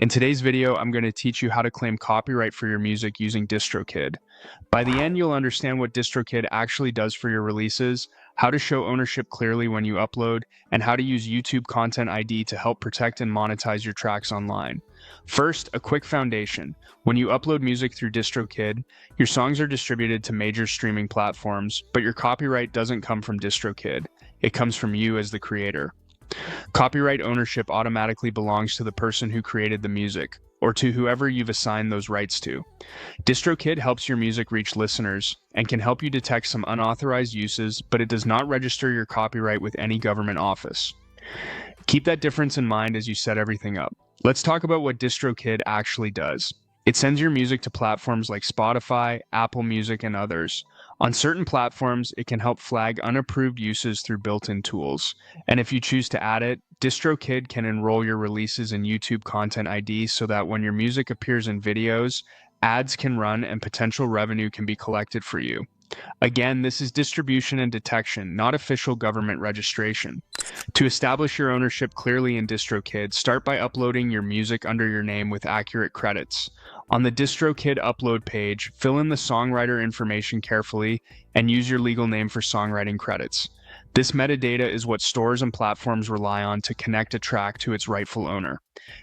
In today's video, I'm going to teach you how to claim copyright for your music using Distrokid. By the end, you'll understand what Distrokid actually does for your releases, how to show ownership clearly when you upload, and how to use YouTube Content ID to help protect and monetize your tracks online. First, a quick foundation. When you upload music through Distrokid, your songs are distributed to major streaming platforms, but your copyright doesn't come from Distrokid. It comes from you as the creator. Copyright ownership automatically belongs to the person who created the music, or to whoever you've assigned those rights to. Distrokid helps your music reach listeners and can help you detect some unauthorized uses, but it does not register your copyright with any government office. Keep that difference in mind as you set everything up. Let's talk about what Distrokid actually does. It sends your music to platforms like Spotify, Apple Music, and others. On certain platforms, it can help flag unapproved uses through built-in tools. And if you choose to add it, Distrokid can enroll your releases in YouTube Content ID so that when your music appears in videos, ads can run and potential revenue can be collected for you. Again, this is distribution and detection, not official government registration. To establish your ownership clearly in Distrokid, start by uploading your music under your name with accurate credits. On the Distrokid upload page, fill in the songwriter information carefully and use your legal name for songwriting credits. This metadata is what stores and platforms rely on to connect a track to its rightful owner.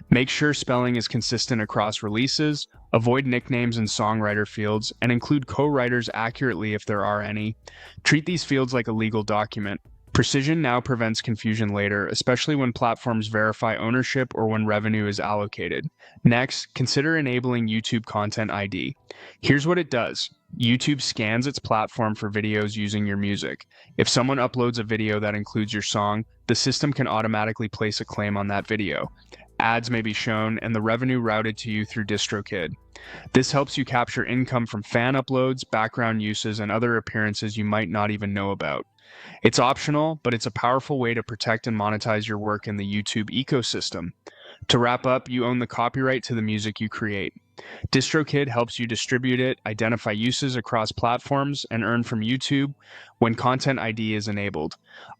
Make sure spelling is consistent across releases, avoid nicknames and songwriter fields, and include co-writers accurately if there are any. Treat these fields like a legal document. Precision now prevents confusion later, especially when platforms verify ownership or when revenue is allocated. Next, consider enabling YouTube Content ID. Here's what it does. YouTube scans its platform for videos using your music. If someone uploads a video that includes your song, the system can automatically place a claim on that video. Ads may be shown, and the revenue routed to you through Distrokid. This helps you capture income from fan uploads, background uses, and other appearances you might not even know about. It's optional, but it's a powerful way to protect and monetize your work in the YouTube ecosystem. To wrap up, you own the copyright to the music you create. Distrokid helps you distribute it, identify uses across platforms, and earn from YouTube when Content ID is enabled.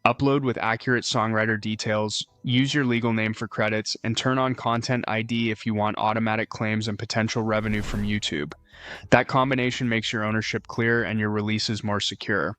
Upload with accurate songwriter details, use your legal name for credits, and turn on Content ID if you want automatic claims and potential revenue from YouTube. That combination makes your ownership clear and your releases more secure.